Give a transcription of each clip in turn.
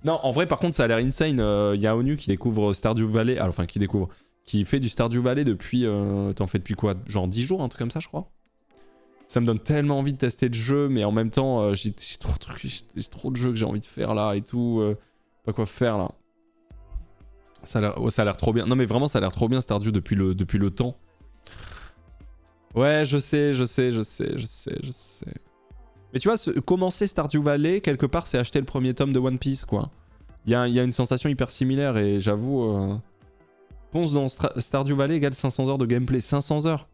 Non, en vrai, par contre, ça a l'air insane. Il y a ONU qui découvre Stardew Valley. Alors, enfin, qui fait du Stardew Valley depuis... T'en fais depuis quoi? Genre 10 jours, un truc comme ça, je crois. Ça me donne tellement envie de tester le jeu, mais en même temps, j'ai trop de jeux que j'ai envie de faire là et tout. Pas quoi faire là. Ça a l'air trop bien. Non, mais vraiment, ça a l'air trop bien Stardew depuis le temps. Ouais, je sais. Mais tu vois, commencer Stardew Valley, quelque part, c'est acheter le premier tome de One Piece, quoi. Il y a une sensation hyper similaire et j'avoue... Ponce dans Stardew Valley égale 500 heures de gameplay. 500 heures.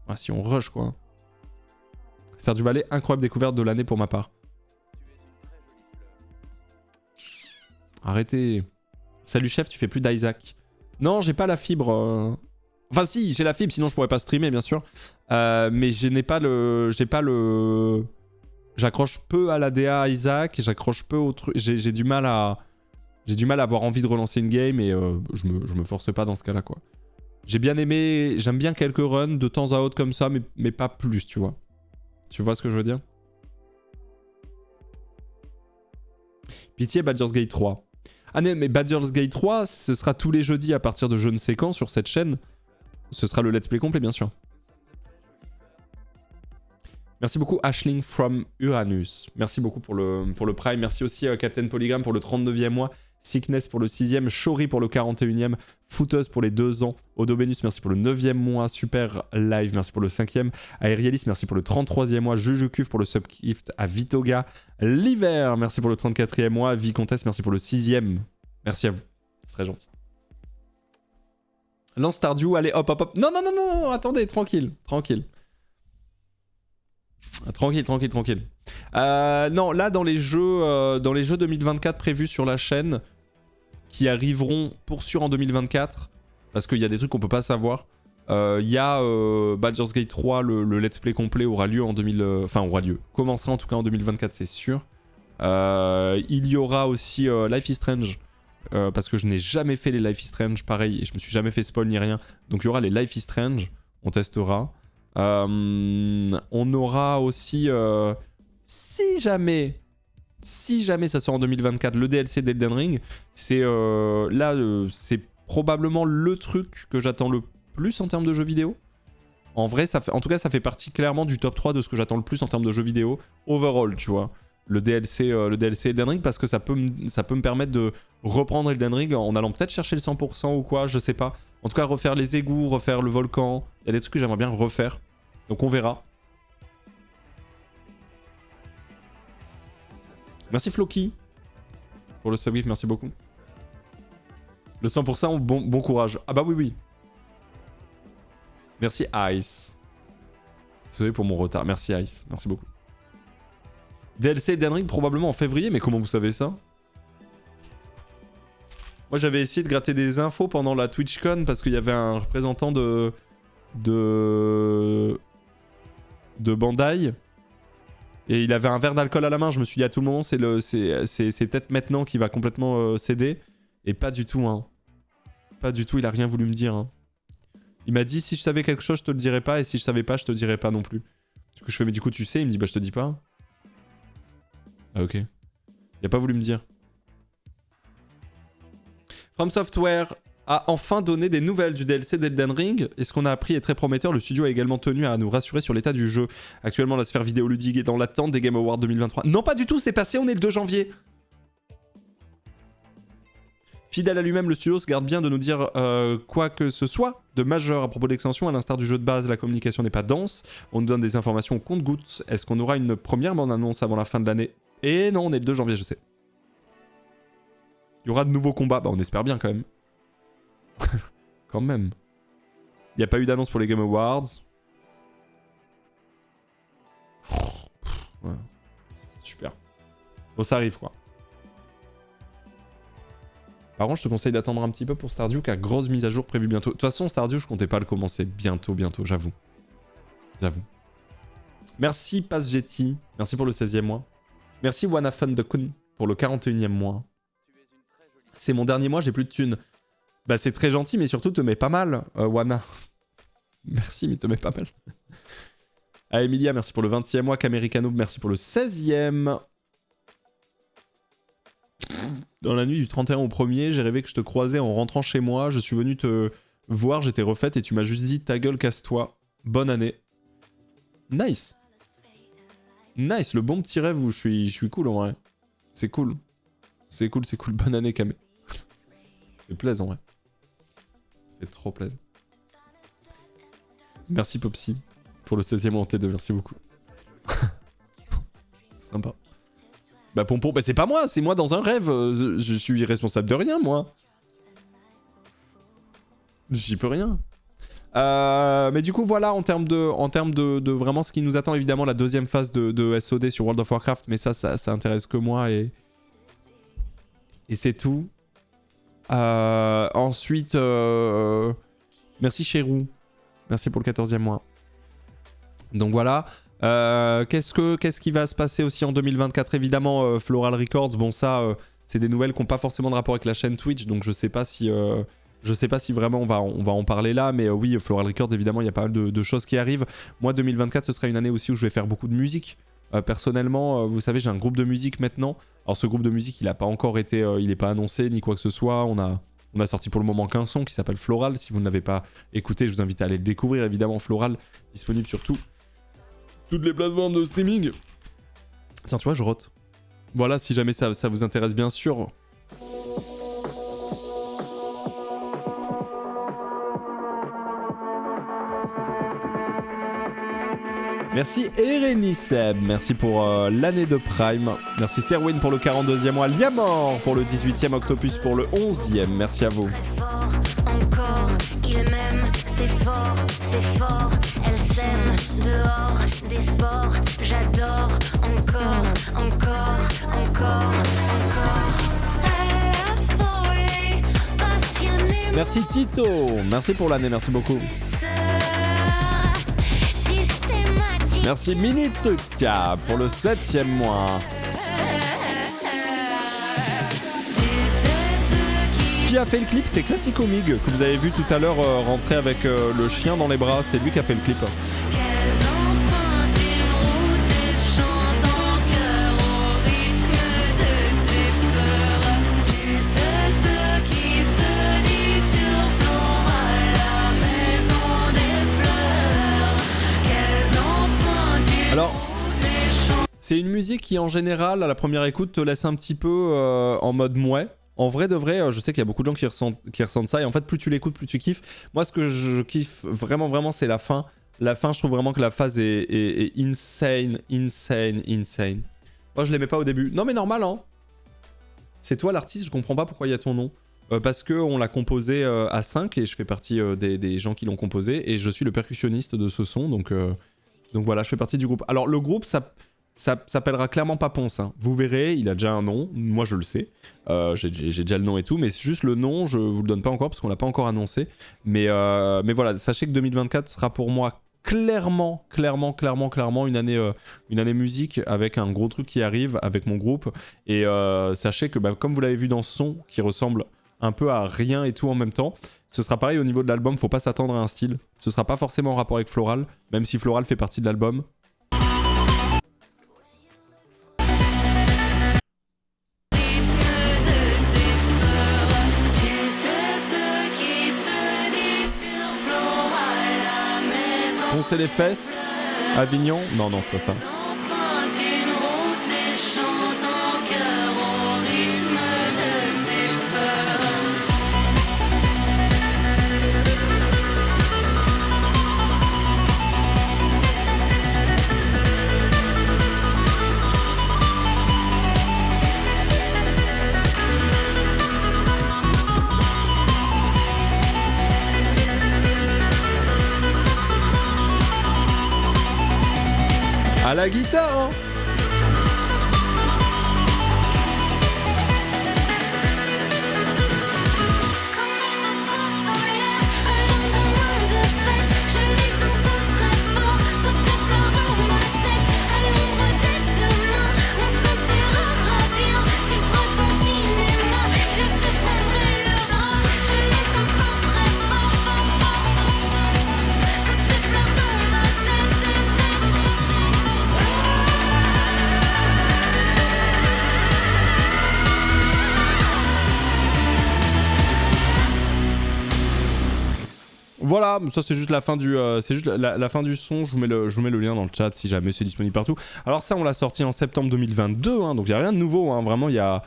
Ah, si on rush, quoi. Stardew Valley, incroyable découverte de l'année pour ma part. Arrêtez. Salut chef, tu fais plus d'Isaac. Non, j'ai pas la fibre. Enfin si, j'ai la fibre, sinon je pourrais pas streamer, bien sûr. Mais je n'ai pas le... J'accroche peu à la DA Isaac, j'accroche peu au truc... J'ai du mal à... J'ai du mal à avoir envie de relancer une game et je me force pas dans ce cas-là, quoi. J'ai bien aimé... J'aime bien quelques runs de temps à autre comme ça, mais pas plus, tu vois. Tu vois ce que je veux dire? Pitié, Baldur's Gate 3. Ah non, mais Baldur's Gate 3, ce sera tous les jeudis à partir de je ne sais quand sur cette chaîne. Ce sera le let's play complet, bien sûr. Merci beaucoup Ashling from Uranus. Merci beaucoup pour le Prime. Merci aussi Captain Polygram pour le 39e mois. Sickness pour le 6e. Shori pour le 41e. Footeuse pour les 2 ans. Odobenus, merci pour le 9e mois. Super Live, merci pour le 5e. Aerialis, merci pour le 33e mois. Jujukuf pour le subgift à Vitoga. L'hiver, merci pour le 34e mois. Vicomtesse, merci pour le 6e. Merci à vous. C'est très gentil. Lance Stardew, allez, hop, hop, hop. Non, non, non, non, attendez, tranquille. Tranquille, tranquille. Non, là, dans les jeux 2024 prévus sur la chaîne, qui arriveront pour sûr en 2024, parce qu'il y a des trucs qu'on peut pas savoir, il y a Baldur's Gate 3, le let's play complet aura lieu en 2000... Enfin, aura lieu. Commencera en tout cas en 2024, c'est sûr. Il y aura aussi Life is Strange, parce que je n'ai jamais fait les Life is Strange, pareil, et je me suis jamais fait spoil ni rien. Donc il y aura les Life is Strange, on testera. On aura aussi, si jamais ça sort en 2024, le DLC d'Elden Ring. C'est c'est probablement le truc que j'attends le plus en termes de jeux vidéo. En vrai, en tout cas, ça fait partie clairement du top 3 de ce que j'attends le plus en termes de jeux vidéo overall, tu vois. Le DLC Elden Ring, parce que ça peut me permettre de reprendre Elden Ring en allant peut-être chercher le 100% ou quoi, je sais pas. En tout cas, refaire les égouts, refaire le volcan. Il y a des trucs que j'aimerais bien refaire. Donc on verra. Merci Floki pour le subgift, merci beaucoup. Le 100%, bon courage. Ah bah oui. Merci Ice. Désolé pour mon retard. Merci Ice, merci beaucoup. DLC Elden Ring probablement en février, mais comment vous savez ça? Moi j'avais essayé de gratter des infos pendant la TwitchCon parce qu'il y avait un représentant de Bandai et il avait un verre d'alcool à la main. Je me suis dit à tout le moment c'est peut-être maintenant qu'il va complètement céder, et pas du tout, hein. Pas du tout, il a rien voulu me dire, hein. Il m'a dit si je savais quelque chose je te le dirais pas, et si je savais pas je te dirais pas non plus. Du coup je fais mais du coup tu sais? Il me dit bah je te dis pas. Ah ok. Il a pas voulu me dire. From Software a enfin donné des nouvelles du DLC d'Elden Ring, et ce qu'on a appris est très prometteur. Le studio a également tenu à nous rassurer sur l'état du jeu. Actuellement, la sphère vidéoludique est dans l'attente des Game Awards 2023. Non, pas du tout, c'est passé, on est le 2 janvier. Fidèle à lui-même, le studio se garde bien de nous dire quoi que ce soit de majeur à propos de l'extension. À l'instar du jeu de base, la communication n'est pas dense. On nous donne des informations au compte-gouttes. Est-ce qu'on aura une première bande-annonce avant la fin de l'année? Et non, on est le 2 janvier, je sais. Il y aura de nouveaux combats. Bah, on espère bien quand même. Quand même. Il n'y a pas eu d'annonce pour les Game Awards. Ouais. Super. Bon, ça arrive, quoi. Par contre, je te conseille d'attendre un petit peu pour Stardew, car grosse mise à jour prévue bientôt. De toute façon, Stardew, je comptais pas le commencer bientôt, j'avoue. Merci, Passjetti. Merci pour le 16e mois. Merci, Wanafun de Kun pour le 41e mois. C'est mon dernier mois, j'ai plus de thunes. Bah, c'est très gentil, mais surtout, te mets pas mal, Wana. Merci, mais te mets pas mal. Ah, Emilia, merci pour le 20e mois. Camericano, merci pour le 16e. Dans la nuit du 31 au 1er, j'ai rêvé que je te croisais en rentrant chez moi. Je suis venu te voir, j'étais refaite et tu m'as juste dit ta gueule, casse-toi. Bonne année. Nice. Nice, le bon petit rêve où je suis cool en vrai. C'est cool. C'est cool. Bonne année, Kamé. C'est plaisant, en vrai. C'est trop plaisant. Merci, Popsy, pour le 16e en T2. Merci beaucoup. Sympa. Bah, Pompon, bah, c'est pas moi, c'est moi dans un rêve. Je suis responsable de rien, moi. J'y peux rien. Mais du coup, voilà, en termes de vraiment ce qui nous attend, évidemment, la deuxième phase de SOD sur World of Warcraft. Mais ça intéresse que moi et c'est tout. Ensuite, merci Chérou. Merci pour le 14e mois. Donc voilà. Qu'est-ce qui va se passer aussi en 2024? Évidemment, Floral Records. Bon, ça, c'est des nouvelles qui n'ont pas forcément de rapport avec la chaîne Twitch. Donc je sais pas si vraiment on va en parler là. Mais oui, Floral Records, évidemment, il y a pas mal de choses qui arrivent. Moi, 2024, ce sera une année aussi où je vais faire beaucoup de musique. Personnellement, vous savez, j'ai un groupe de musique maintenant. Alors ce groupe de musique, il n'a pas encore été, il n'est pas annoncé ni quoi que ce soit. On a sorti pour le moment qu'un son qui s'appelle Floral. Si vous ne l'avez pas écouté, je vous invite à aller le découvrir. Évidemment, Floral, disponible sur toutes les plateformes de streaming. Tiens, tu vois, je rote. Voilà, si jamais ça vous intéresse, bien sûr. Merci Ereniseb, merci pour l'année de Prime. Merci Serwin pour le 42e mois, Liamor pour le 18e, Octopus pour le 11e. Merci à vous. Encore, il m'aime, c'est fort, elle s'aime, dehors, des sports, j'adore, encore. Merci Tito, merci pour l'année, merci beaucoup. Merci Mini Truc pour le 7e mois. Qui a fait le clip? C'est Classico Mig que vous avez vu tout à l'heure rentrer avec le chien dans les bras. C'est lui qui a fait le clip. Alors, c'est une musique qui en général, à la première écoute, te laisse un petit peu en mode mouais. En vrai de vrai, je sais qu'il y a beaucoup de gens qui ressentent ça. Et en fait, plus tu l'écoutes, plus tu kiffes. Moi, ce que je kiffe vraiment, c'est la fin. La fin, je trouve vraiment que la phase est insane. Moi, je l'aimais pas au début. Non, mais normal, hein. C'est toi l'artiste, je comprends pas pourquoi il y a ton nom. Parce qu'on l'a composé à 5 et je fais partie des gens qui l'ont composé. Et je suis le percussionniste de ce son, donc voilà, je fais partie du groupe. Alors le groupe, ça s'appellera clairement pas Ponce. Hein. Vous verrez, il a déjà un nom. Moi, je le sais. J'ai déjà le nom et tout. Mais c'est juste le nom, je vous le donne pas encore parce qu'on l'a pas encore annoncé. Mais voilà, sachez que 2024 sera pour moi clairement une année musique avec un gros truc qui arrive avec mon groupe. Et sachez que comme vous l'avez vu dans ce son, qui ressemble un peu à rien et tout en même temps, ce sera pareil au niveau de l'album, faut pas s'attendre à un style. Ce sera pas forcément en rapport avec Floral, même si Floral fait partie de l'album. Poncer les fesses, Avignon, non, c'est pas ça. À la guitare, hein. voilà, ça c'est juste la fin du, la fin du son. Je vous mets le lien dans le chat si jamais c'est disponible partout. Alors ça, on l'a sorti en septembre 2022, hein, donc il y a rien de nouveau, hein, vraiment il y a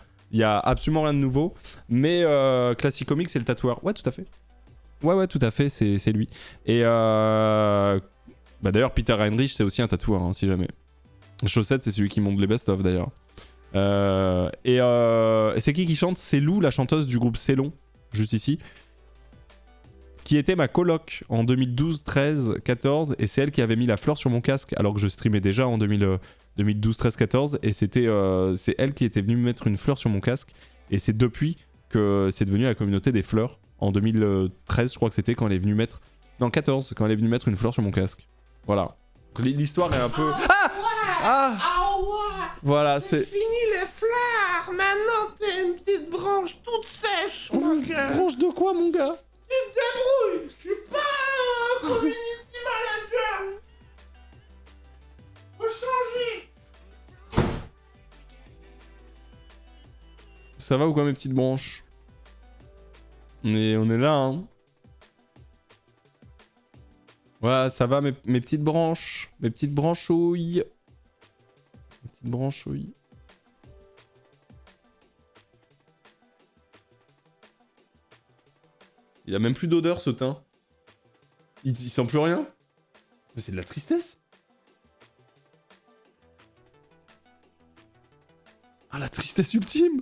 absolument rien de nouveau. Mais Classic Comics, c'est le tatoueur. Ouais, tout à fait. Ouais, tout à fait, c'est lui. Et bah d'ailleurs, Peter Heinrich, c'est aussi un tatoueur, hein, si jamais. Chaussette, c'est celui qui monte les best-of d'ailleurs. Et c'est qui chante? C'est Lou, la chanteuse du groupe Célon, juste ici, qui était ma coloc en 2012, 13, 14, et c'est elle qui avait mis la fleur sur mon casque alors que je streamais déjà en 2012, 13, 14, et c'est elle qui était venue me mettre une fleur sur mon casque, et c'est depuis que c'est devenu la communauté des fleurs. En 2013, je crois que c'était quand elle est venue mettre... Non, 14, quand elle est venue mettre une fleur sur mon casque. Voilà. L'histoire est un peu... Voilà, c'est... Fini les fleurs. Maintenant, t'es une petite branche toute sèche, mon gars. Branche de quoi, mon gars? Tu te débrouilles. Je suis pas un community manager. Faut changer. Ça va ou quoi, mes petites branches? On est là, hein. Voilà, ça va, mes petites branches. Mes petites branchouilles. Mes petites branchouilles. Il a même plus d'odeur, ce teint. Il sent plus rien. Mais c'est de la tristesse. Ah, la tristesse ultime.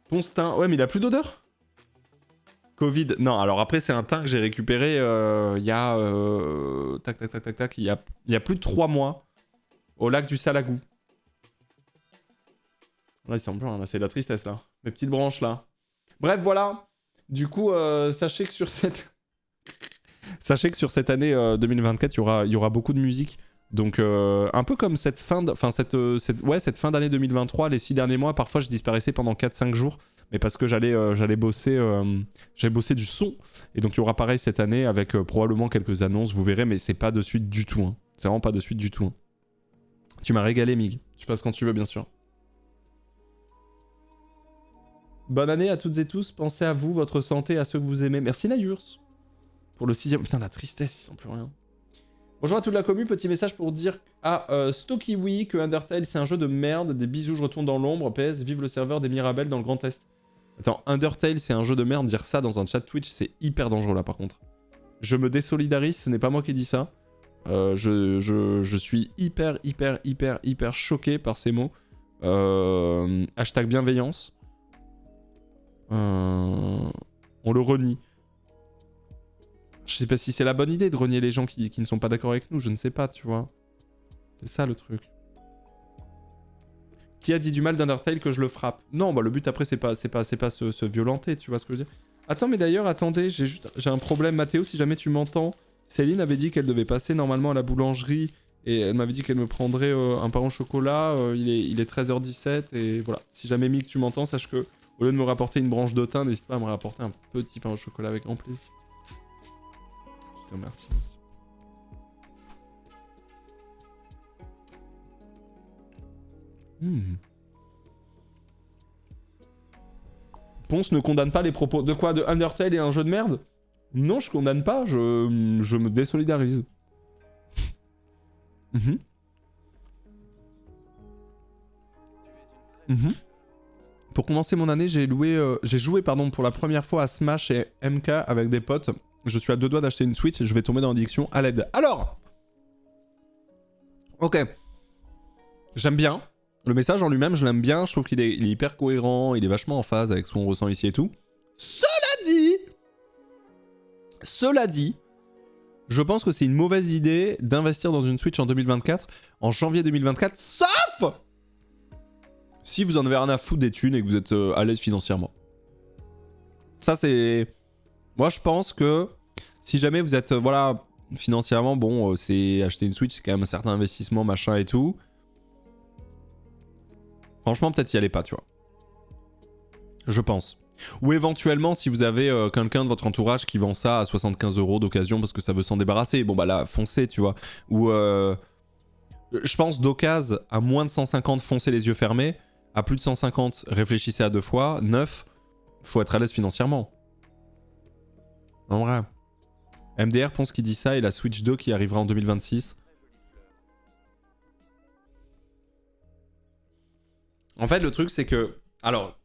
Ponce teint. Ouais, mais il a plus d'odeur. Covid. Non, alors après, c'est un teint que j'ai récupéré il y a... tac. Il y a plus de 3 mois. Au lac du Salagou. Là, il semble plus rien. C'est de la tristesse, là. Mes petites branches, là. Bref, voilà. Du coup, sachez que sur cette... Sachez que sur cette année 2024, il y aura beaucoup de musique. Donc, un peu comme cette fin cette fin d'année 2023, les 6 derniers mois, parfois je disparaissais pendant 4-5 jours, mais parce que j'allais bosser, j'allais bosser du son. Et donc, il y aura pareil cette année avec probablement quelques annonces, vous verrez, mais c'est pas de suite du tout. Hein. C'est vraiment pas de suite du tout. Hein. Tu m'as régalé, Mig. Tu passes quand tu veux, bien sûr. Bonne année à toutes et tous. Pensez à vous, votre santé, à ceux que vous aimez. Merci, Nayurs. Pour le 6ème... Putain, la tristesse, ils sont plus rien. Bonjour à toute la commu, petit message pour dire à Stokiwi que Undertale c'est un jeu de merde, des bisous je retourne dans l'ombre, PS vive le serveur des Mirabelles dans le Grand Est. Attends, Undertale c'est un jeu de merde, dire ça dans un chat Twitch c'est hyper dangereux là par contre. Je me désolidarise, ce n'est pas moi qui dis ça. Je suis hyper choqué par ces mots. Hashtag bienveillance. On le renie. Je sais pas si c'est la bonne idée de renier les gens qui ne sont pas d'accord avec nous, je ne sais pas, tu vois. C'est ça le truc. Qui a dit du mal d'Undertale que je le frappe? Non, bah le but après c'est pas se violenter, tu vois ce que je veux dire. Attends, mais d'ailleurs, attendez, j'ai un problème, Mathéo, si jamais tu m'entends. Céline avait dit qu'elle devait passer normalement à la boulangerie et elle m'avait dit qu'elle me prendrait un pain au chocolat. Il est 13h17 et voilà. Si jamais Mick tu m'entends, sache que au lieu de me rapporter une branche de thym, n'hésite pas à me rapporter un petit pain au chocolat avec grand plaisir. Je te remercie. Ponce ne condamne pas les propos... De quoi? De Undertale et un jeu de merde? Non, je condamne pas, je me désolidarise. Pour commencer mon année, j'ai joué pour la première fois à Smash et MK avec des potes. Je suis à 2 doigts d'acheter une Switch et je vais tomber dans l'addiction à l'aide. Alors, ok. J'aime bien. Le message en lui-même, je l'aime bien. Je trouve qu'il est hyper cohérent. Il est vachement en phase avec ce qu'on ressent ici et tout. Cela dit, je pense que c'est une mauvaise idée d'investir dans une Switch en 2024, en janvier 2024, sauf si vous en avez rien à foutre des thunes et que vous êtes à l'aise financièrement. Ça, c'est... Moi, je pense que si jamais vous êtes, voilà, financièrement, bon, c'est acheter une Switch, c'est quand même un certain investissement, machin et tout. Franchement, peut-être y aller pas, tu vois. Je pense. Ou éventuellement, si vous avez quelqu'un de votre entourage qui vend ça à 75 € d'occasion parce que ça veut s'en débarrasser, bon bah là, foncez, tu vois. Ou je pense d'occasion, à moins de 150, foncez les yeux fermés. À plus de 150, réfléchissez à 2 fois. 9, faut être à l'aise financièrement. En vrai. MDR pense qu'il dit ça et la Switch 2 qui arrivera en 2026. En fait, le truc, c'est que... Alors,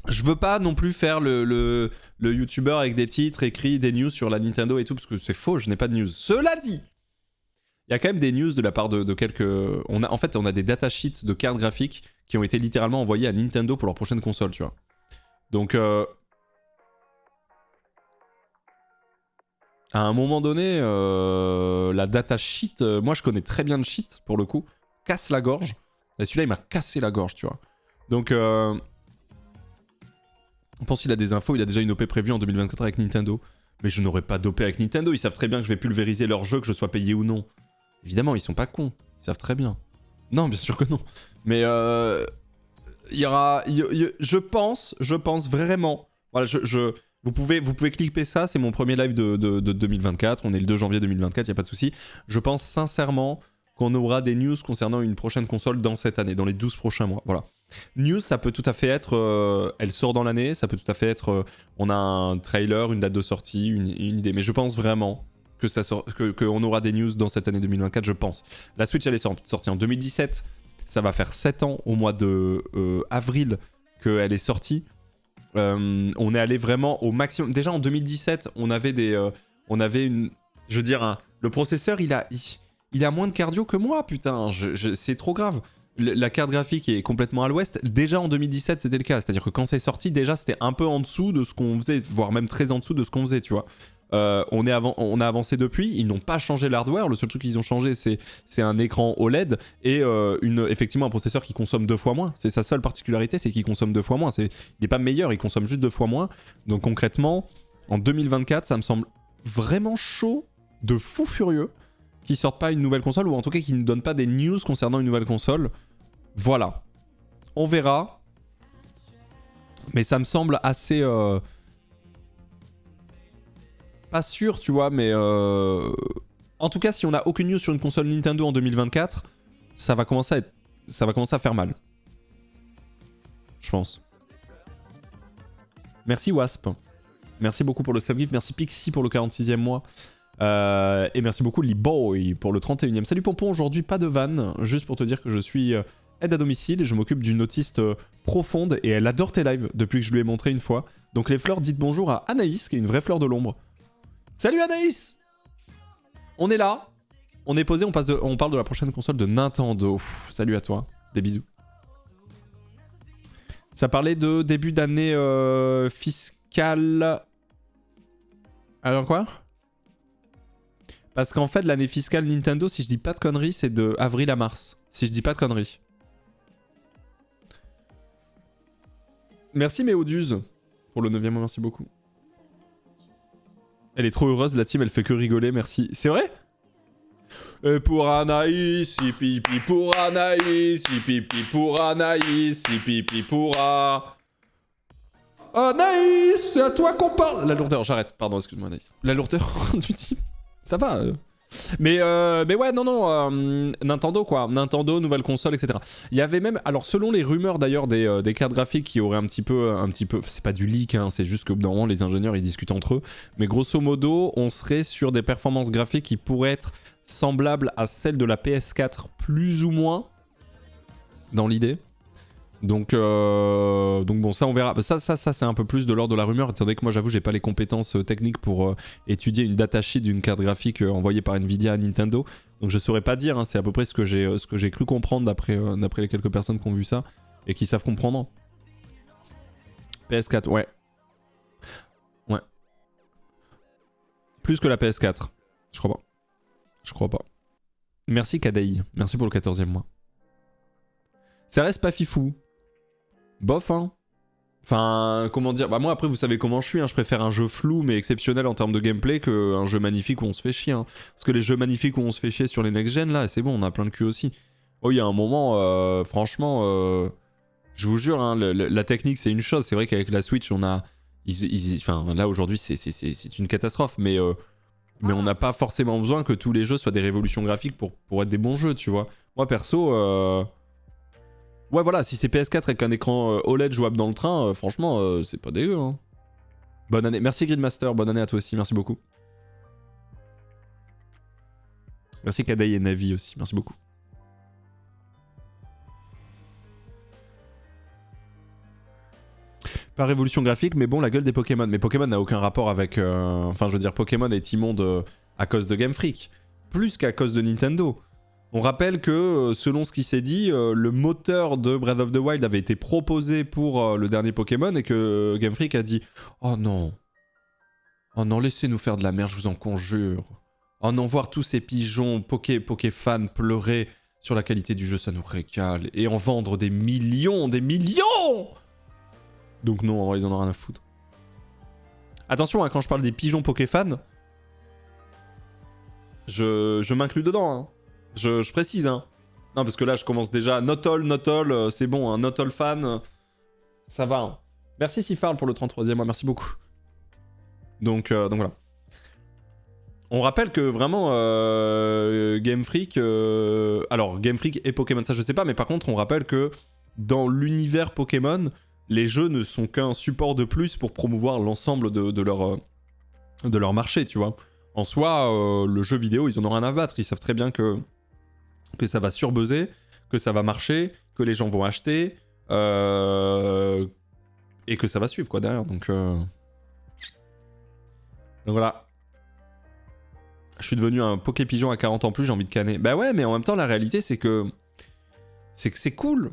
je veux pas non plus faire le YouTuber avec des titres écrits, des news sur la Nintendo et tout, parce que c'est faux, je n'ai pas de news. Cela dit, il y a quand même des news de la part de quelques... on a des datasheets de cartes graphiques qui ont été littéralement envoyés à Nintendo pour leur prochaine console, tu vois. Donc, à un moment donné, la datasheet... moi, je connais très bien le sheet, pour le coup. Casse la gorge. Et celui-là, il m'a cassé la gorge, tu vois. Donc, on pense qu'il a des infos. Il a déjà une OP prévue en 2024 avec Nintendo. Mais je n'aurai pas d'OP avec Nintendo. Ils savent très bien que je vais pulvériser leur jeu, que je sois payé ou non. Évidemment, ils sont pas cons. Ils savent très bien. Non, bien sûr que non. Mais il y aura... je pense vraiment... Voilà, vous pouvez cliquer ça. C'est mon premier live de 2024. On est le 2 janvier 2024, il n'y a pas de souci. Je pense sincèrement... qu'on aura des news concernant une prochaine console dans cette année, dans les 12 prochains mois. Voilà. News, ça peut tout à fait être... elle sort dans l'année, ça peut tout à fait être... on a un trailer, une date de sortie, une idée. Mais je pense vraiment que ça qu'on aura des news dans cette année 2024, je pense. La Switch, elle est sortie en 2017. Ça va faire 7 ans au mois de avril qu'elle est sortie. On est allé vraiment au maximum. Déjà en 2017, on avait une... Je veux dire, le processeur, il a moins de cardio que moi, putain. C'est trop grave. La carte graphique est complètement à l'ouest. Déjà en 2017, c'était le cas. C'est-à-dire que quand c'est sorti, déjà, c'était un peu en dessous de ce qu'on faisait, voire même très en dessous de ce qu'on faisait, tu vois. On a avancé depuis. Ils n'ont pas changé l'hardware. Le seul truc qu'ils ont changé, c'est un écran OLED et effectivement un processeur qui consomme 2 fois moins. C'est sa seule particularité, c'est qu'il consomme 2 fois moins. Il n'est pas meilleur, il consomme juste 2 fois moins. Donc concrètement, en 2024, ça me semble vraiment chaud, de fou furieux, qui sortent pas une nouvelle console, ou en tout cas qui ne donnent pas des news concernant une nouvelle console. Voilà. On verra. Mais ça me semble assez... pas sûr, tu vois, mais... En tout cas, si on n'a aucune news sur une console Nintendo en 2024, ça va commencer à faire mal. Je pense. Merci Wasp. Merci beaucoup pour le subgift. Merci Pixie pour le 46e mois. Et merci beaucoup Liboy pour le 31e. Salut Pompon, aujourd'hui pas de vanne, juste pour te dire que je suis aide à domicile et je m'occupe d'une autiste profonde et elle adore tes lives depuis que je lui ai montré une fois. Donc les fleurs, dites bonjour à Anaïs qui est une vraie fleur de l'ombre. Salut Anaïs! On est là, on est posé, on parle de la prochaine console de Nintendo. Salut à toi, des bisous. Ça parlait de début d'année fiscale... Alors quoi? Parce qu'en fait, l'année fiscale Nintendo, si je dis pas de conneries, c'est de avril à mars. Si je dis pas de conneries. Merci Méoduse pour le 9e mois, merci beaucoup. Elle est trop heureuse, la team, elle fait que rigoler, merci. C'est vrai? Et pour Anaïs, si pipi pour Anaïs, si pipi pour Anaïs, si pipi pour Anaïs, c'est à toi qu'on parle. La lourdeur, j'arrête, pardon, excuse-moi Anaïs. La lourdeur du team. Ça va. Mais ouais, non, Nintendo quoi. Nintendo, nouvelle console, etc. Il y avait même, alors selon les rumeurs d'ailleurs des cartes graphiques qui auraient un petit peu, c'est pas du leak, hein, c'est juste que normalement les ingénieurs ils discutent entre eux. Mais grosso modo, on serait sur des performances graphiques qui pourraient être semblables à celles de la PS4, plus ou moins, dans l'idée. Donc bon, ça on verra. Ça c'est un peu plus de l'ordre de la rumeur, étant donné que moi j'avoue j'ai pas les compétences techniques pour étudier une datasheet d'une carte graphique envoyée par Nvidia à Nintendo. Donc je saurais pas dire, hein, c'est à peu près ce que j'ai cru comprendre d'après les quelques personnes qui ont vu ça et qui savent comprendre. PS4, ouais. Ouais. Plus que la PS4. Je crois pas. Merci Kadei, merci pour le 14e mois. Ça reste pas fifou. Bof, hein. Enfin, comment dire, bah moi après vous savez comment je suis, hein. Je préfère un jeu flou mais exceptionnel en termes de gameplay qu'un jeu magnifique où on se fait chier, hein. Parce que les jeux magnifiques où on se fait chier sur les next-gen là, c'est bon, on a plein de cul aussi. Oh, il y a un moment, franchement, je vous jure, hein, la technique c'est une chose, c'est vrai qu'avec la Switch on a... Enfin là aujourd'hui c'est une catastrophe, mais on n'a pas forcément besoin que tous les jeux soient des révolutions graphiques pour être des bons jeux, tu vois. Moi perso... Ouais, voilà, si c'est PS4 avec un écran OLED jouable dans le train, franchement, c'est pas dégueu. Hein. Bonne année. Merci Gridmaster, bonne année à toi aussi, merci beaucoup. Merci Kadai et Navi aussi, merci beaucoup. Pas révolution graphique, mais bon, la gueule des Pokémon. Mais Pokémon n'a aucun rapport avec... Enfin, je veux dire, Pokémon est immonde à cause de Game Freak, plus qu'à cause de Nintendo. On rappelle que, selon ce qui s'est dit, le moteur de Breath of the Wild avait été proposé pour le dernier Pokémon et que Game Freak a dit « Oh non, laissez-nous faire de la merde, je vous en conjure. Oh non, voir tous ces pigeons Pokéfans pleurer sur la qualité du jeu, ça nous régale. Et en vendre des millions !» Donc non, en vrai, ils en ont rien à foutre. Attention, hein, quand je parle des pigeons Pokéfans, je m'inclus dedans, hein. Je précise, hein. Non, parce que là, je commence déjà. Not all, c'est bon, hein. Not all fan, ça va. Hein. Merci Sifar pour le 33e mois, merci beaucoup. Donc voilà. On rappelle que vraiment, Game Freak... alors, Game Freak et Pokémon, ça je sais pas, mais par contre, on rappelle que dans l'univers Pokémon, les jeux ne sont qu'un support de plus pour promouvoir l'ensemble de leur marché, tu vois. En soi, le jeu vidéo, ils en ont rien à battre. Ils savent très bien que ça va surbuzzer, que ça va marcher, que les gens vont acheter, et que ça va suivre, quoi, derrière. Donc voilà. Je suis devenu un Poké-Pigeon à 40 ans plus, j'ai envie de canner. Bah ouais, mais en même temps, la réalité, c'est que c'est cool.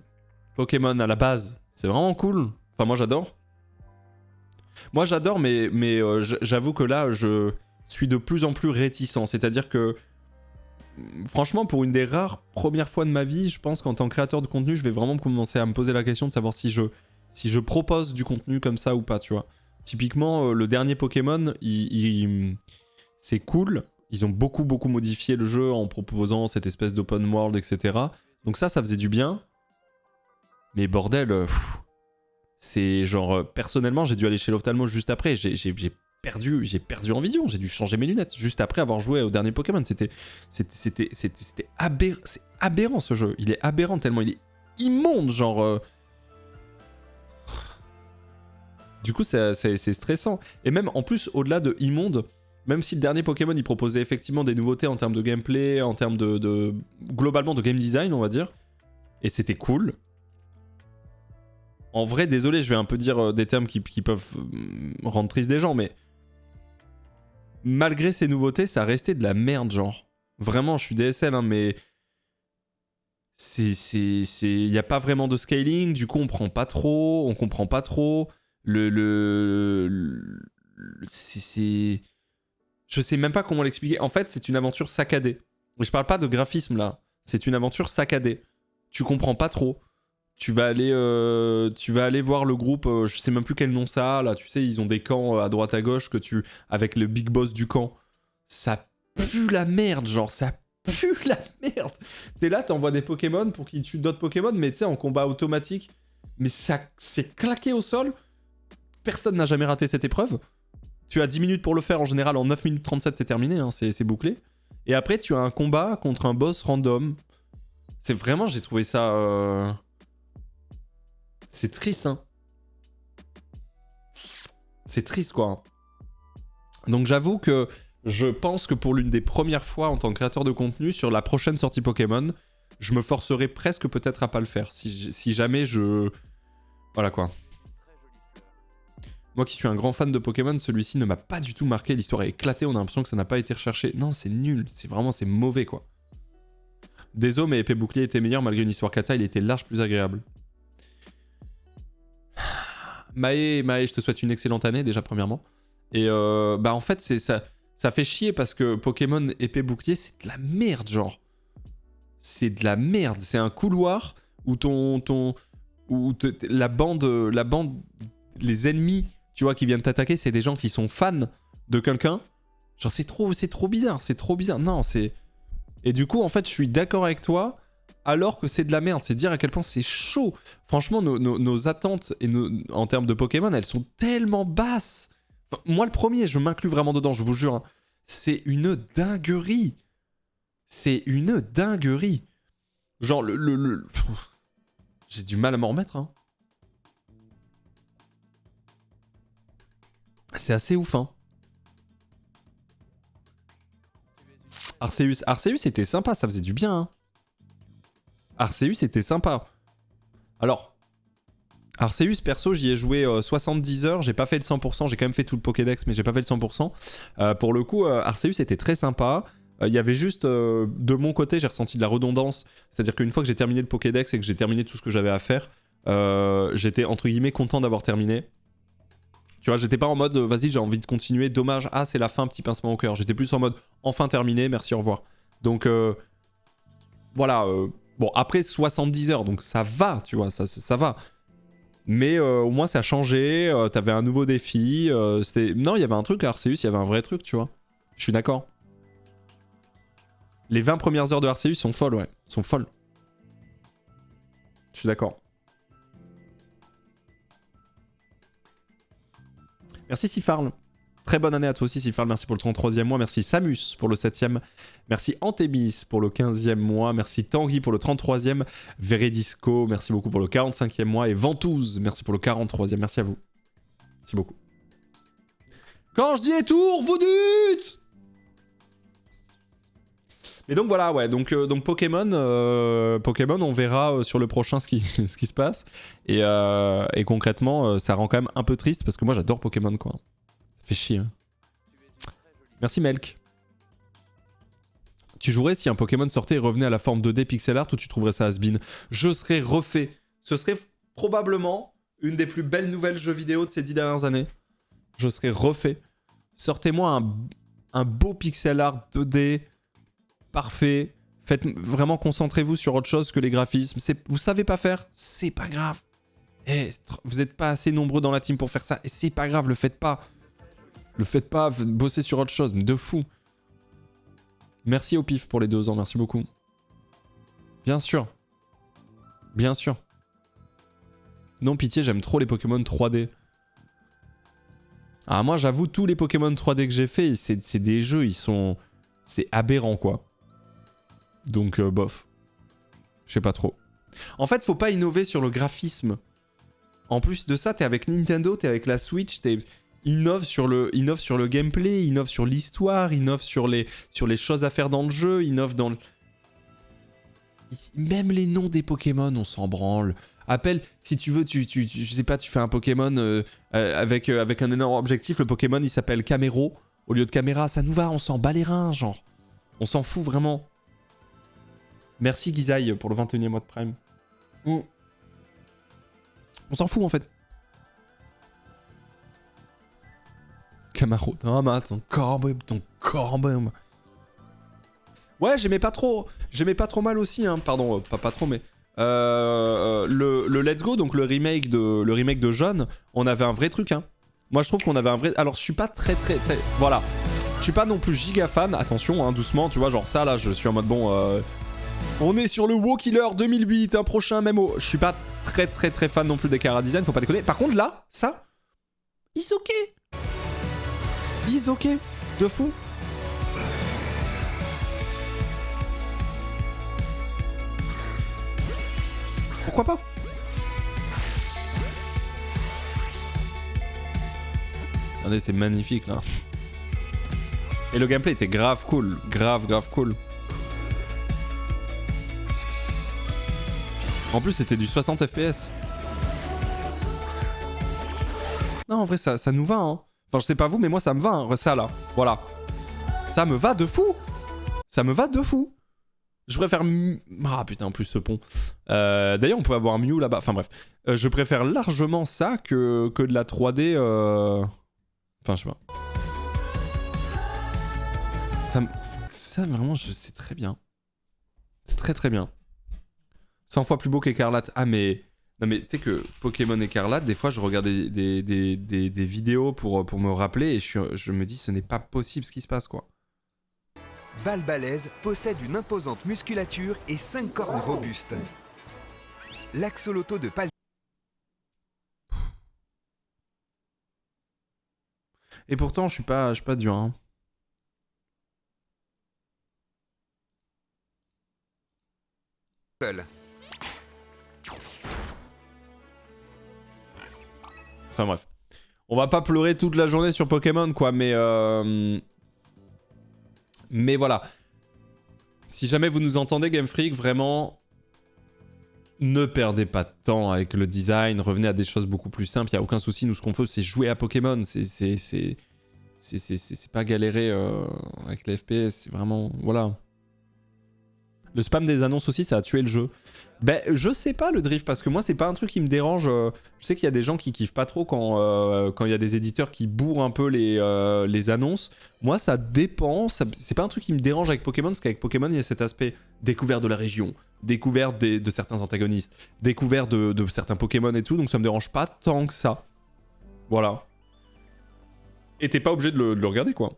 Pokémon, à la base, c'est vraiment cool. Enfin, moi, j'adore. Moi, j'adore, mais j'avoue que là, je suis de plus en plus réticent. C'est-à-dire que, franchement, pour une des rares premières fois de ma vie, je pense qu'en tant que créateur de contenu, je vais vraiment commencer à me poser la question de savoir si je propose du contenu comme ça ou pas, tu vois. Typiquement, le dernier Pokémon, c'est cool. Ils ont beaucoup modifié le jeu en proposant cette espèce d'open world, etc. Donc ça faisait du bien. Mais bordel, c'est genre... personnellement, j'ai dû aller chez l'ophtalmo juste après. J'ai perdu en vision. J'ai dû changer mes lunettes juste après avoir joué au dernier Pokémon. C'était aberrant ce jeu. Il est aberrant tellement il est immonde, genre... Du coup, c'est stressant. Et même, en plus, au-delà de immonde, même si le dernier Pokémon, il proposait effectivement des nouveautés en termes de gameplay, en termes de globalement de game design, on va dire, et c'était cool. En vrai, désolé, je vais un peu dire des termes qui peuvent rendre triste des gens, mais malgré ces nouveautés, ça restait de la merde, genre. Vraiment, je suis DSL, hein, mais... Il n'y a pas vraiment de scaling, du coup, on comprend pas trop... Je sais même pas comment l'expliquer. En fait, c'est une aventure saccadée. Je parle pas de graphisme là. C'est une aventure saccadée. Tu comprends pas trop. Tu vas aller voir le groupe. Je sais même plus quel nom ça a là. Tu sais, ils ont des camps à droite à gauche avec le big boss du camp. Ça pue la merde, genre ça pue la merde. T'es là, t'envoies des Pokémon pour qu'ils tuent d'autres Pokémon, mais tu sais en combat automatique. Mais ça c'est claqué au sol. Personne n'a jamais raté cette épreuve. Tu as 10 minutes pour le faire, en général, en 9 minutes 37, c'est terminé, hein, c'est bouclé. Et après, tu as un combat contre un boss random. C'est vraiment, j'ai trouvé ça... C'est triste, hein. C'est triste, quoi. Donc j'avoue que je pense que pour l'une des premières fois en tant que créateur de contenu, sur la prochaine sortie Pokémon, je me forcerai presque peut-être à pas le faire. Si jamais je... Voilà, quoi. Moi qui suis un grand fan de Pokémon, celui-ci ne m'a pas du tout marqué, l'histoire est éclatée, on a l'impression que ça n'a pas été recherché. Non, c'est nul, c'est mauvais quoi. Désolé, mais épée bouclier était meilleur malgré une histoire kata, il était large plus agréable. Maë, je te souhaite une excellente année déjà premièrement. Et en fait, ça fait chier parce que Pokémon épée bouclier, c'est de la merde genre. C'est de la merde, c'est un couloir où la bande, les ennemis, tu vois, qui viennent t'attaquer, c'est des gens qui sont fans de quelqu'un. Genre, c'est trop bizarre, Non, c'est... Et du coup, en fait, je suis d'accord avec toi, alors que c'est de la merde. C'est dire à quel point c'est chaud. Franchement, nos attentes en termes de Pokémon, elles sont tellement basses. Enfin, moi, le premier, je m'inclus vraiment dedans, je vous jure. Hein. C'est une dinguerie. J'ai du mal à m'en remettre. Hein. C'est assez ouf. Hein. Arceus était sympa, ça faisait du bien. Hein. Arceus était sympa. Alors, Arceus, perso, j'y ai joué 70 heures. J'ai pas fait le 100%. J'ai quand même fait tout le Pokédex, mais j'ai pas fait le 100%. Pour le coup, Arceus était très sympa. Il y avait juste, de mon côté, j'ai ressenti de la redondance. C'est-à-dire qu'une fois que j'ai terminé le Pokédex et que j'ai terminé tout ce que j'avais à faire, j'étais entre guillemets content d'avoir terminé. Tu vois, j'étais pas en mode vas-y, j'ai envie de continuer, dommage, ah c'est la fin, petit pincement au cœur. J'étais plus en mode enfin terminé, merci, au revoir. Donc voilà, bon après 70 heures, donc ça va, tu vois, ça va. Mais au moins ça a changé, t'avais un nouveau défi, non, il y avait un truc à Arceus, il y avait un vrai truc, tu vois. Je suis d'accord. Les 20 premières heures de Arceus sont folles, ouais, sont folles. Je suis d'accord. Merci Sifarl. Très bonne année à toi aussi Sifarl. Merci pour le 33e mois. Merci Samus pour le 7e. Merci Antébis pour le 15e mois. Merci Tanguy pour le 33e. Veredisco, merci beaucoup pour le 45e mois. Et Ventouse, merci pour le 43e. Merci à vous. Merci beaucoup. Quand je dis les tours, vous dites. Mais donc voilà, ouais, donc Pokémon, Pokémon, on verra sur le prochain ce qui se passe. Et concrètement, ça rend quand même un peu triste parce que moi j'adore Pokémon, quoi. Ça fait chier. Hein. Merci Melk. Tu jouerais si un Pokémon sortait et revenait à la forme 2D pixel art ou tu trouverais ça has-been? Je serais refait. Ce serait probablement une des plus belles nouvelles jeux vidéo de ces 10 dernières années. Je serais refait. Sortez-moi un beau pixel art 2D. Parfait. Vraiment, concentrez-vous sur autre chose que les graphismes. Vous savez pas faire, c'est pas grave. Vous êtes pas assez nombreux dans la team pour faire ça. Et c'est pas grave, le faites pas. Le faites pas, bossez sur autre chose. De fou. Merci au pif pour les 2 ans, merci beaucoup. Bien sûr. Bien sûr. Non, pitié, j'aime trop les Pokémon 3D. Ah, moi, j'avoue, tous les Pokémon 3D que j'ai fait, c'est des jeux, ils sont... C'est aberrant, quoi. Donc, bof. Je sais pas trop. En fait, faut pas innover sur le graphisme. En plus de ça, t'es avec Nintendo, t'es avec la Switch, innove sur le gameplay, innove sur l'histoire, innove sur les choses à faire dans le jeu, innove dans le... Même les noms des Pokémon, on s'en branle. Appelle, si tu veux, je sais pas, tu fais un Pokémon avec un énorme objectif, le Pokémon il s'appelle Camero au lieu de Caméra, ça nous va, on s'en bat les reins, genre. On s'en fout vraiment. Merci Gizaï pour le 21e mois de Prime. On s'en fout en fait. Camaro. Non, mais ton corps même. Ouais, j'aimais pas trop mal aussi, hein. Pardon, pas trop, mais... le Let's Go, donc le remake de Jaune, on avait un vrai truc, hein. Moi, je trouve qu'on avait un vrai... Alors, je suis pas très... Voilà. Je suis pas non plus giga fan. Attention, hein, doucement, tu vois, genre ça, là, je suis en mode, bon... On est sur le WoW Killer 2008, un prochain MMO. Je suis pas très fan non plus des Chara Design, faut pas déconner. Par contre, là, ça... Is ok. Is ok. De fou. Pourquoi pas? Regardez, c'est magnifique là. Et le gameplay était grave cool. Grave cool. En plus, c'était du 60 FPS. Non, en vrai, ça nous va, hein. Enfin, je sais pas vous, mais moi, ça me va, hein, ça là. Voilà. Ça me va de fou. Ça me va de fou. Je préfère... Ah putain, en plus ce pont. D'ailleurs, on peut avoir Mew là-bas. Enfin bref. Je préfère largement ça que de la 3D... Enfin, je sais pas. Ça vraiment, c'est très bien. C'est très bien. 100 fois plus beau qu'Écarlate. Ah mais... Non mais tu sais que Pokémon Écarlate, des fois je regarde des vidéos pour me rappeler et je me dis ce n'est pas possible ce qui se passe, quoi. Balbalaise possède une imposante musculature et 5 cornes robustes. L'axolotl de Pal... Et pourtant, je suis pas dur, hein. Enfin bref. On va pas pleurer toute la journée sur Pokémon, quoi, mais voilà. Si jamais vous nous entendez, Game Freak, vraiment, ne perdez pas de temps avec le design. Revenez à des choses beaucoup plus simples. Il n'y a aucun souci. Nous, ce qu'on fait, c'est jouer à Pokémon. C'est pas galérer avec les FPS. C'est vraiment... Voilà. Le spam des annonces aussi, ça a tué le jeu. Ben, je sais pas le drift, parce que moi, c'est pas un truc qui me dérange. Je sais qu'il y a des gens qui kiffent pas trop quand il y a des éditeurs qui bourrent un peu les annonces. Moi, ça dépend. C'est pas un truc qui me dérange avec Pokémon, parce qu'avec Pokémon, il y a cet aspect découvert de la région, découvert de certains antagonistes, découvert de certains Pokémon et tout, donc ça me dérange pas tant que ça. Voilà. Et t'es pas obligé de le regarder, quoi.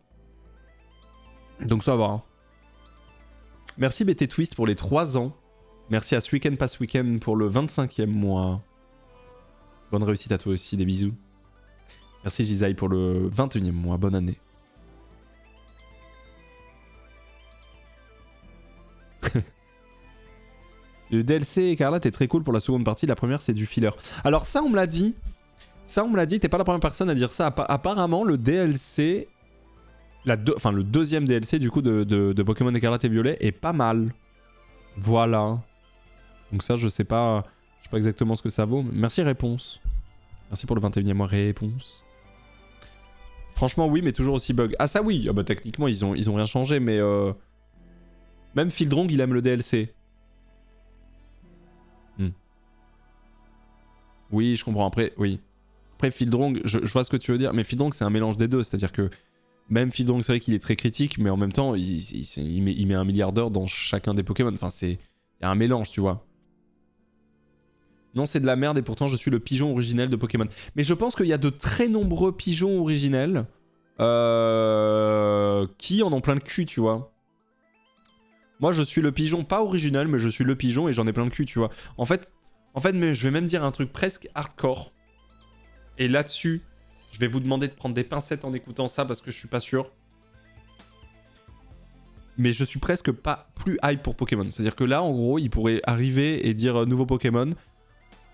Donc ça va. Hein. Merci BT Twist pour les 3 ans. Merci à ce Weekend Pass Weekend pour le 25e mois. Bonne réussite à toi aussi, des bisous. Merci Gizaï pour le 21e mois, bonne année. Le DLC Écarlate est très cool pour la seconde partie, la première c'est du filler. Alors ça on me l'a dit. Ça on me l'a dit, t'es pas la première personne à dire ça. Apparemment le DLC... Enfin le deuxième DLC du coup de Pokémon Écarlate et Violet est pas mal. Voilà. Donc ça je sais pas exactement ce que ça vaut. Merci Réponse. Merci pour le 21e mois Réponse. Franchement oui mais toujours aussi bug. Ah ça oui, ah, bah, techniquement ils ont rien changé mais... Même Fieldrong il aime le DLC. Oui je comprends après, oui. Après Fieldrong, je vois ce que tu veux dire, mais Fieldrong c'est un mélange des deux, c'est-à-dire que même Fieldrong c'est vrai qu'il est très critique, mais en même temps il met 1 milliard d'heures dans chacun des Pokémon, enfin c'est... Il y a un mélange tu vois. Non c'est de la merde et pourtant je suis le pigeon originel de Pokémon. Mais je pense qu'il y a de très nombreux pigeons originels qui en ont plein le cul tu vois. Moi je suis le pigeon pas original mais je suis le pigeon et j'en ai plein le cul tu vois. En fait mais je vais même dire un truc presque hardcore. Et là-dessus, je vais vous demander de prendre des pincettes en écoutant ça parce que je suis pas sûr. Mais je suis presque pas plus hype pour Pokémon. C'est-à-dire que là, en gros, il pourrait arriver et dire nouveau Pokémon.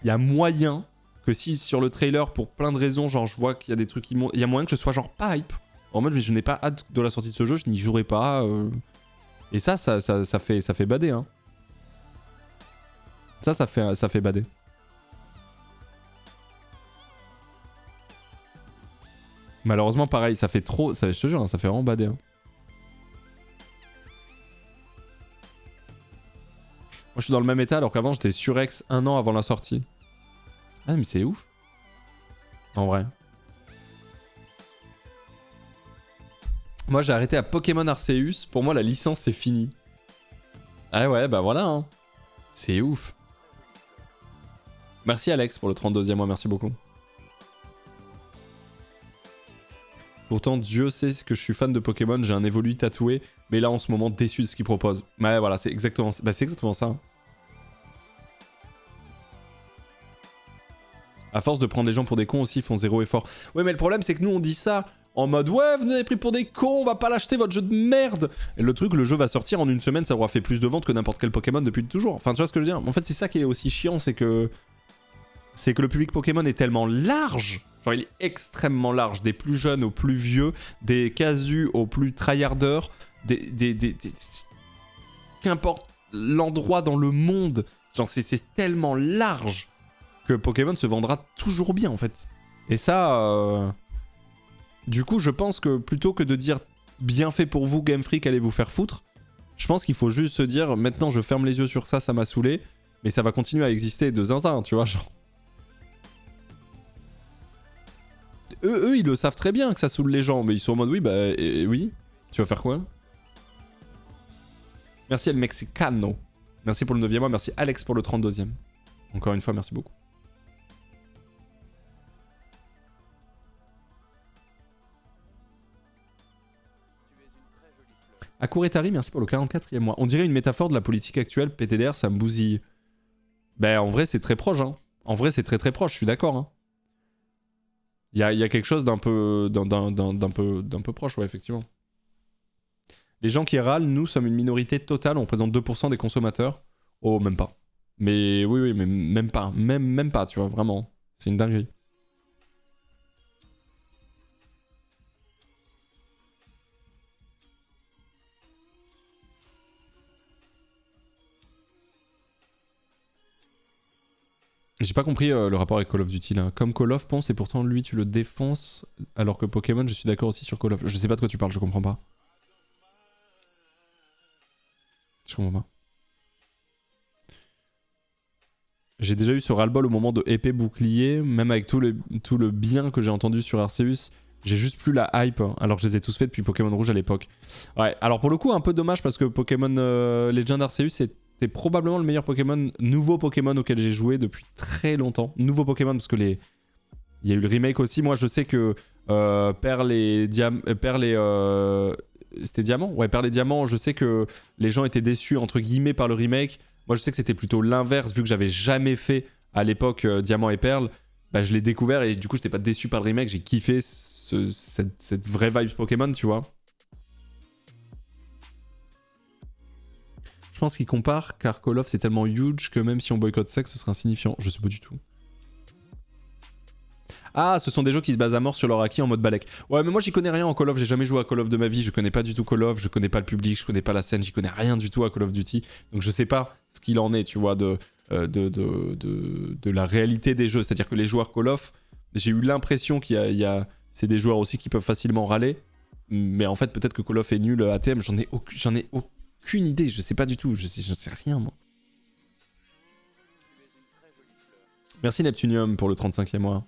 Il y a moyen que si sur le trailer, pour plein de raisons, genre je vois qu'il y a des trucs qui montent, il y a moyen que je sois genre pas hype. En mode, je n'ai pas hâte de la sortie de ce jeu, je n'y jouerai pas. Et ça fait bader. Hein. Ça fait bader. Malheureusement, pareil, ça fait trop... je te jure, hein, ça fait vraiment bader. Hein. Moi, je suis dans le même état alors qu'avant, j'étais surex 1 an avant la sortie. Ah, mais c'est ouf. En vrai. Moi, j'ai arrêté à Pokémon Arceus. Pour moi, la licence, c'est fini. Ah ouais, bah voilà. Hein. C'est ouf. Merci Alex pour le 32e mois, merci beaucoup. Pourtant, Dieu sait que je suis fan de Pokémon, j'ai un évolu tatoué, mais là en ce moment déçu de ce qu'il propose. Ouais, voilà, c'est exactement ça. Bah, c'est exactement ça. Hein. À force de prendre les gens pour des cons aussi, ils font 0 effort. Ouais, mais le problème, c'est que nous on dit ça en mode ouais, vous nous avez pris pour des cons, on va pas l'acheter votre jeu de merde. Et le truc, le jeu va sortir en 1 semaine, ça aura fait plus de ventes que n'importe quel Pokémon depuis toujours. Enfin, tu vois ce que je veux dire? En fait, c'est ça qui est aussi chiant, c'est que le public Pokémon est tellement large. Genre, il est extrêmement large, des plus jeunes aux plus vieux, des casus aux plus tryharders, qu'importe l'endroit dans le monde, genre c'est tellement large que Pokémon se vendra toujours bien en fait. Et ça, du coup, je pense que plutôt que de dire bien fait pour vous Game Freak, allez vous faire foutre, je pense qu'il faut juste se dire maintenant je ferme les yeux sur ça, ça m'a saoulé, mais ça va continuer à exister de zinzin, tu vois, genre. Eux, ils le savent très bien que ça saoule les gens, mais ils sont en mode oui, bah oui. Tu vas faire quoi? Merci El Mexicano. Merci pour le 9e mois, merci Alex pour le 32e. Encore une fois, merci beaucoup. Akuretari, merci pour le 44e mois. On dirait une métaphore de la politique actuelle, PTDR, ça me bousille. Ben en vrai, c'est très proche, hein. En vrai, c'est très très proche, je suis d'accord, hein. Il y a quelque chose d'un peu proche, ouais, effectivement. Les gens qui râlent, nous sommes une minorité totale, on représente 2% des consommateurs. Oh, même pas. Mais oui, mais même pas. Même pas, tu vois, vraiment. C'est une dinguerie. J'ai pas compris le rapport avec Call of Duty là. Comme Call of pense et pourtant lui tu le défonces alors que Pokémon je suis d'accord aussi sur Call of. Je sais pas de quoi tu parles, je comprends pas. Je comprends pas. J'ai déjà eu ce ras-le-bol au moment de épée bouclier, même avec tout le bien que j'ai entendu sur Arceus. J'ai juste plus la hype, hein, alors que je les ai tous faits depuis Pokémon Rouge à l'époque. Ouais, alors pour le coup, un peu dommage parce que Pokémon Legend Arceus, c'était probablement le meilleur nouveau Pokémon auquel j'ai joué depuis très longtemps. Nouveau Pokémon parce que il y a eu le remake aussi. Moi, je sais que Perle et c'était Diamant ? Ouais, Perle et Diamant, je sais que les gens étaient déçus entre guillemets par le remake. Moi, je sais que c'était plutôt l'inverse vu que j'avais jamais fait à l'époque Diamant et Perle. Bah, je l'ai découvert et du coup, j'étais pas déçu par le remake. J'ai kiffé cette vraie vibe Pokémon, tu vois. Je pense qu'il compare car Call of c'est tellement huge que même si on boycotte sexe, ce serait insignifiant. Je sais pas du tout. Ah, ce sont des jeux qui se basent à mort sur leur acquis en mode balèque. Ouais, mais moi j'y connais rien en Call of, j'ai jamais joué à Call of de ma vie, je connais pas du tout Call of, je connais pas le public, je connais pas la scène, j'y connais rien du tout à Call of Duty. Donc je sais pas ce qu'il en est, tu vois, de la réalité des jeux. C'est-à-dire que les joueurs Call of, j'ai eu l'impression c'est des joueurs aussi qui peuvent facilement râler. Mais en fait, peut-être que Call of est nul à ATM, j'en ai aucune idée, je sais pas du tout, je sais rien moi. Merci Neptunium pour le 35e mois.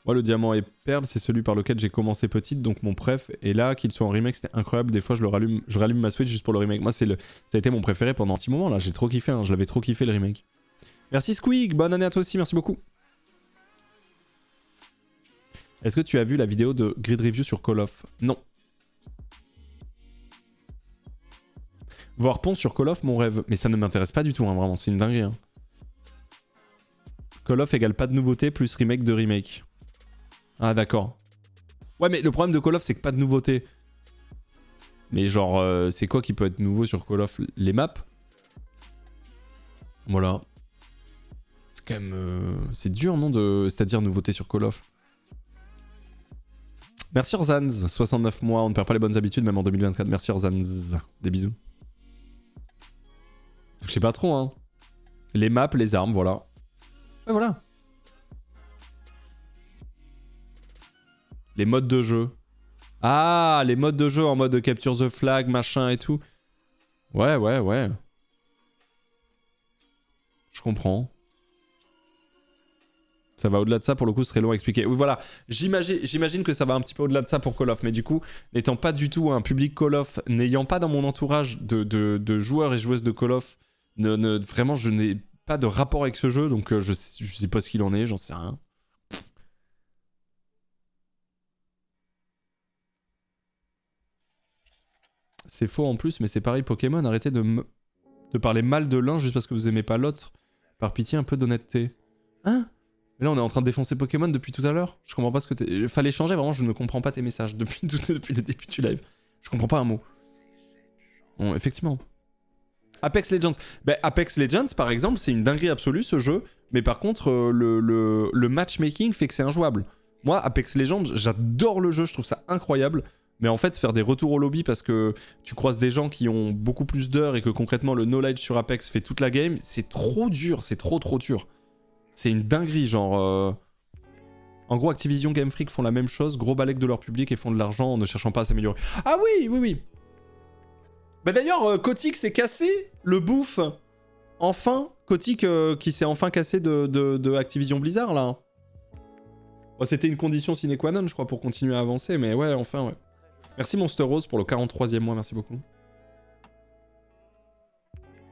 Moi, le Diamant et Perle, c'est celui par lequel j'ai commencé petite, donc mon préf. Et là, qu'il soit en remake, c'était incroyable. Des fois, je rallume ma Switch juste pour le remake. Moi, ça a été mon préféré pendant un petit moment là. J'ai trop kiffé, hein. Je l'avais trop kiffé le remake. Merci Squeak, bonne année à toi aussi, merci beaucoup. Est-ce que tu as vu la vidéo de Grid Review sur Call of? Non. Voir Ponce sur Call of, mon rêve. Mais ça ne m'intéresse pas du tout, hein, vraiment, c'est une dinguerie. Hein. Call of égale pas de nouveauté plus remake de remake. Ah d'accord. Ouais mais le problème de Call of c'est que pas de nouveauté. Mais genre c'est quoi qui peut être nouveau sur Call of? Les maps. Voilà. C'est quand même... c'est dur non de... C'est-à-dire nouveauté sur Call of. Merci Orzanz, 69 mois, on ne perd pas les bonnes habitudes même en 2024. Merci Orzanz. Des bisous. Je sais pas trop hein. Les maps, les armes, voilà. Ouais voilà. Les modes de jeu. Ah, les modes de jeu en mode capture the flag, machin et tout. Ouais. Je comprends. Ça va au-delà de ça, pour le coup, ce serait long à expliquer. Oui, voilà. J'imagine que ça va un petit peu au-delà de ça pour Call of. Mais du coup, n'étant pas du tout un public Call of, n'ayant pas dans mon entourage de joueurs et joueuses de Call of, vraiment, je n'ai pas de rapport avec ce jeu. Donc, je sais pas ce qu'il en est, j'en sais rien. C'est faux en plus, mais c'est pareil Pokémon, arrêtez de parler mal de l'un juste parce que vous aimez pas l'autre. Par pitié, un peu d'honnêteté. Hein? Mais là, on est en train de défoncer Pokémon depuis tout à l'heure. Je comprends pas ce que t'es... Fallait changer, vraiment, je ne comprends pas tes messages depuis le début du live. Je comprends pas un mot. Bon, effectivement. Apex Legends. Ben, Apex Legends, par exemple, c'est une dinguerie absolue, ce jeu. Mais par contre, le matchmaking fait que c'est injouable. Moi, Apex Legends, j'adore le jeu, je trouve ça incroyable. Mais en fait, faire des retours au lobby parce que tu croises des gens qui ont beaucoup plus d'heures et que concrètement le knowledge sur Apex fait toute la game, c'est trop dur, c'est trop dur. C'est une dinguerie, genre... En gros, Activision Game Freak font la même chose, gros balèque de leur public et font de l'argent en ne cherchant pas à s'améliorer. Ah oui. Bah d'ailleurs, Kotick s'est cassé le bouffe. Enfin, Kotick qui s'est enfin cassé de Activision Blizzard, là. Bon, c'était une condition sine qua non, je crois, pour continuer à avancer, mais ouais, enfin, ouais. Merci Monster Rose pour le 43e mois, merci beaucoup.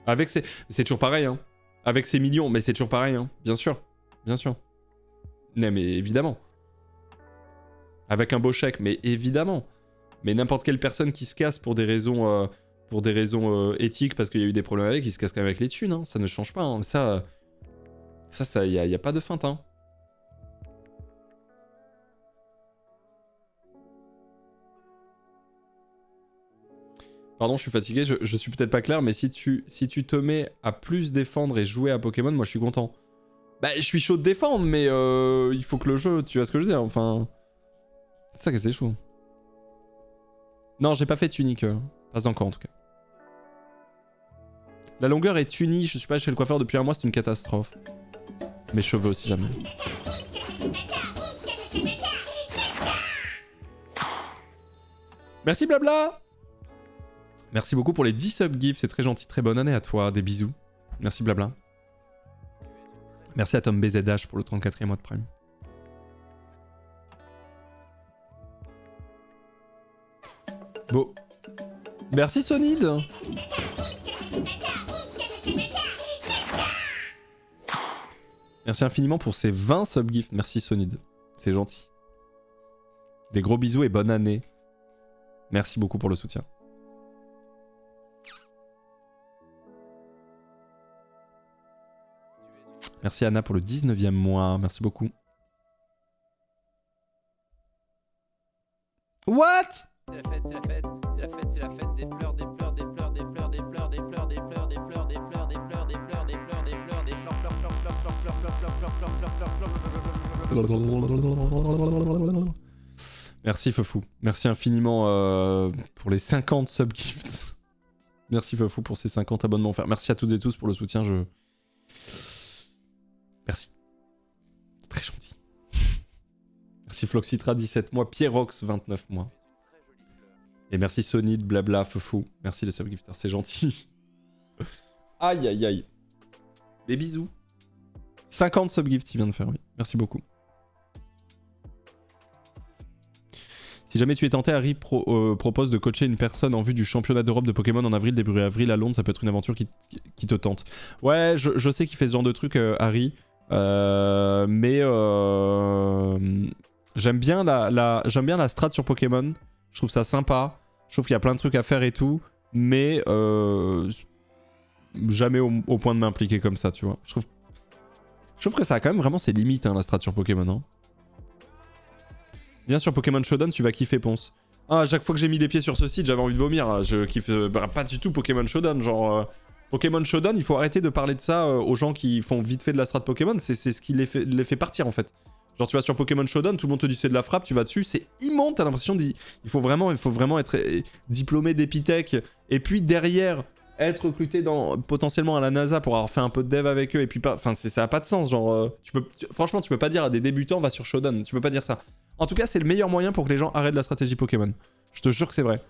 Avec ses... C'est toujours pareil, hein. Avec ses millions, mais c'est toujours pareil, hein. Bien sûr. Non, mais évidemment. Avec un beau chèque, mais évidemment. Mais n'importe quelle personne qui se casse pour des raisons, éthiques, parce qu'il y a eu des problèmes avec, il se casse quand même avec les thunes, hein. Ça ne change pas, hein. Ça, y a pas de feinte, hein. Pardon, je suis fatigué, je suis peut-être pas clair, mais si tu te mets à plus défendre et jouer à Pokémon, moi je suis content. Bah, je suis chaud de défendre, mais il faut que le jeu, tu vois ce que je veux dire, enfin... C'est ça que c'est chaud. Non, j'ai pas fait tunique, pas encore en tout cas. La longueur est unie, je suis pas chez le coiffeur depuis un mois, c'est une catastrophe. Mes cheveux aussi, jamais. Merci Blabla. Merci beaucoup pour les 10 subgifts, c'est très gentil, très bonne année à toi, des bisous. Merci Blabla. Merci à Tom BZH pour le 34e mois de Prime. Bon. Merci Sonid. Merci infiniment pour ces 20 subgifts. Merci Sonid. C'est gentil. Des gros bisous et bonne année. Merci beaucoup pour le soutien. Merci Anna pour le 19e mois. Merci beaucoup. What? C'est la fête, c'est la fête, c'est la fête, c'est la fête des fleurs, des fleurs, des fleurs, des fleurs, des fleurs, des fleurs, des fleurs, des fleurs, des fleurs, des fleurs, des fleurs, des fleurs, des fleurs, des fleurs, Merci Fofou. Merci infiniment pour les 50 subgifts. Merci Fofou pour ces 50 abonnements offerts. Merci à toutes et tous pour le soutien. Merci. C'est très gentil. Merci Floxitra 17 mois. Pierrox 29 mois. Et merci Sonid, blabla, Fofou. Merci les subgifters, c'est gentil. Aïe aïe aïe. Des bisous. 50 subgifts il vient de faire, oui. Merci beaucoup. Si jamais tu es tenté, Harry propose de coacher une personne en vue du championnat d'Europe de Pokémon en avril, début avril à Londres. Ça peut être une aventure qui te tente. Ouais, je sais qu'il fait ce genre de truc, Harry. Mais j'aime bien la strat sur Pokémon. Je trouve ça sympa. Je trouve qu'il y a plein de trucs à faire et tout. Mais jamais au point de m'impliquer comme ça, tu vois. Je trouve que ça a quand même vraiment ses limites, hein, la strat sur Pokémon. Hein. Viens sur Pokémon Shodown, tu vas kiffer, Ponce. Ah, à chaque fois que j'ai mis les pieds sur ce site, j'avais envie de vomir. Je kiffe pas du tout Pokémon Shodown. Genre, Pokémon Shodown, il faut arrêter de parler de ça aux gens qui font vite fait de la strat Pokémon. C'est ce qui les fait partir, en fait. Genre, tu vas sur Pokémon Shodown, tout le monde te dit c'est de la frappe, tu vas dessus, c'est immonde, t'as l'impression il faut vraiment être diplômé d'Epitech. Et puis derrière, être recruté potentiellement à la NASA pour avoir fait un peu de dev avec eux. Et puis, enfin, ça a pas de sens. Genre, franchement, tu peux pas dire à des débutants, va sur Shodown. Tu peux pas dire ça. En tout cas, c'est le meilleur moyen pour que les gens arrêtent la stratégie Pokémon. Je te jure que c'est vrai.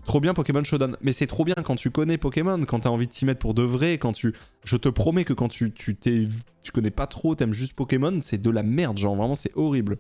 Trop bien Pokémon Shodown. Mais c'est trop bien quand tu connais Pokémon, quand t'as envie de t'y mettre pour de vrai, Je te promets que quand tu connais pas trop, t'aimes juste Pokémon, c'est de la merde, genre vraiment c'est horrible.